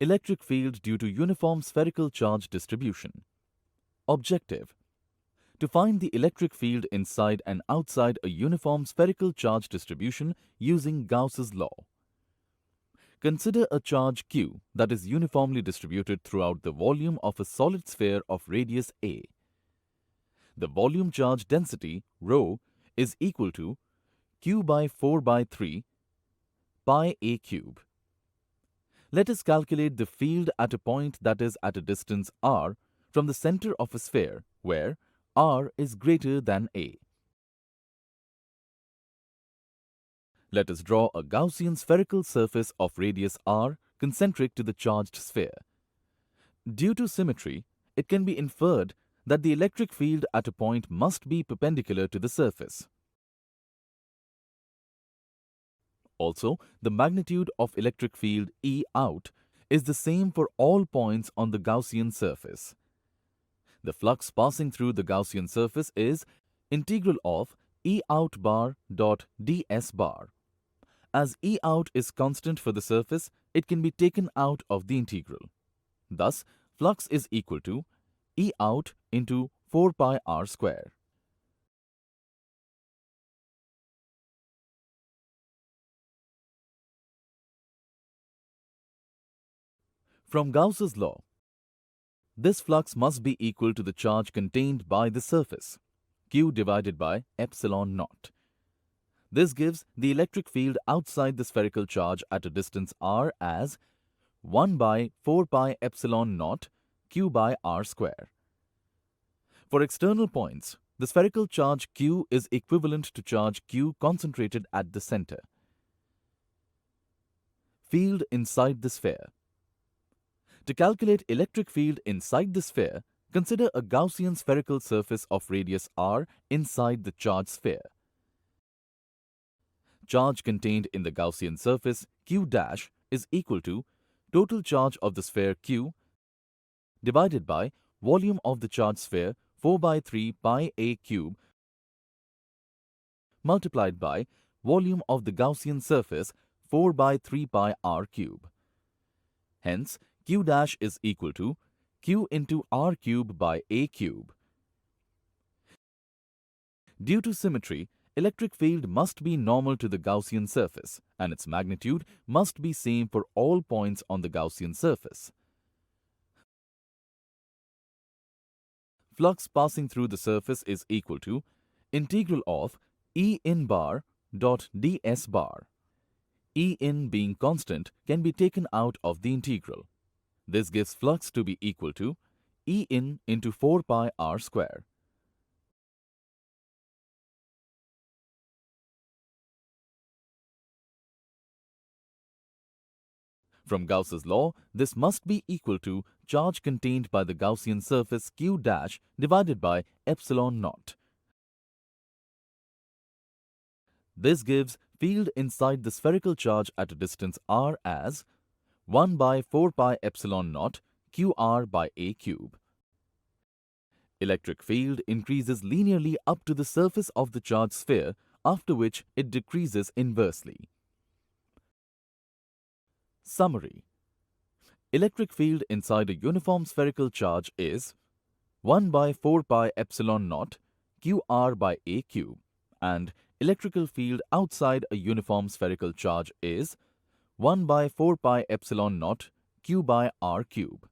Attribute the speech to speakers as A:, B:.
A: Electric field due to uniform spherical charge distribution. Objective: to find the electric field inside and outside a uniform spherical charge distribution using Gauss's law. Consider a charge q that is uniformly distributed throughout the volume of a solid sphere of radius a. The volume charge density, ρ, is equal to q by 4 by 3 pi a cube. Let us calculate the field at a point that is at a distance r from the center of a sphere where r is greater than a. Let us draw a Gaussian spherical surface of radius r concentric to the charged sphere. Due to symmetry, it can be inferred that the electric field at a point must be perpendicular to the surface. Also, the magnitude of electric field E out is the same for all points on the Gaussian surface. The flux passing through the Gaussian surface is integral of E out bar dot ds bar. As E out is constant for the surface, it can be taken out of the integral. Thus, flux is equal to E out into 4 pi r square. From Gauss's law, this flux must be equal to the charge contained by the surface, q divided by epsilon naught. This gives the electric field outside the spherical charge at a distance r as 1 by 4 pi epsilon naught q by r square. For external points, the spherical charge q is equivalent to charge q concentrated at the center. Field inside the sphere. To calculate electric field inside the sphere, consider a Gaussian spherical surface of radius r inside the charged sphere. Charge contained in the Gaussian surface q dash is equal to total charge of the sphere q divided by volume of the charged sphere 4 by 3 pi a cube multiplied by volume of the Gaussian surface 4 by 3 pi r cube. Hence, q dash is equal to q into r cube by a cube. Due to symmetry, electric field must be normal to the Gaussian surface and its magnitude must be same for all points on the Gaussian surface. Flux passing through the surface is equal to integral of E in bar dot ds bar. E in being constant can be taken out of the integral. This gives flux to be equal to E in into 4 pi r square. From Gauss's law, this must be equal to charge contained by the Gaussian surface q dash divided by epsilon naught. This gives field inside the spherical charge at a distance r as 1 by 4 pi epsilon naught qr by a cube. Electric field increases linearly up to the surface of the charged sphere, after which it decreases inversely. Summary: electric field inside a uniform spherical charge is 1 by 4 pi epsilon naught qr by a cube, and electrical field outside a uniform spherical charge is 1 by 4 pi epsilon naught q by r cube.